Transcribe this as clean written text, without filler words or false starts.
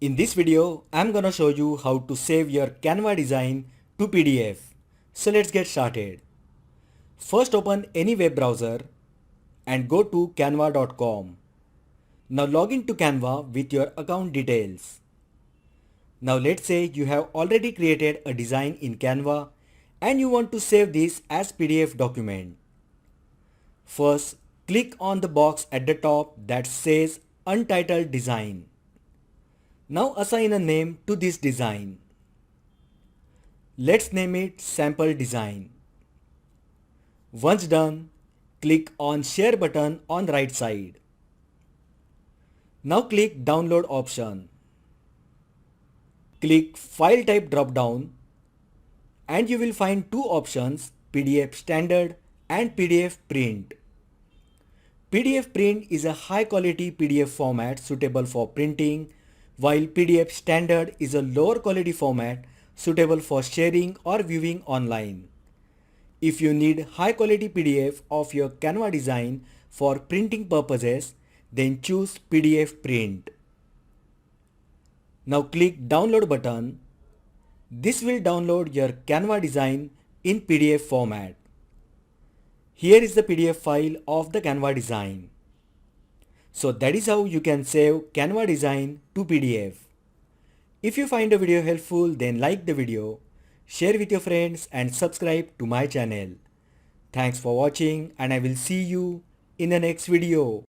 In this video, I'm gonna show you how to save your Canva design to PDF. So let's get started. First open any web browser and go to canva.com. Now log into Canva with your account details. Now let's say you have already created a design in Canva and you want to save this as PDF document. First, click on the box at the top that says Untitled Design. Now assign a name to this design. Let's name it Sample Design. Once done, click on Share button on right side. Now click Download option. Click File Type drop down and you will find two options, PDF Standard and PDF Print. PDF Print is a high quality PDF format suitable for printing, while PDF Standard is a lower quality format suitable for sharing or viewing online. If you need high quality PDF of your Canva design for printing purposes, then choose PDF Print. Now click Download button. This will download your Canva design in PDF format. Here is the PDF file of the Canva design. So that is how you can save Canva design to PDF. If you find the video helpful, then like the video, share with your friends and subscribe to my channel. Thanks for watching and I will see you in the next video.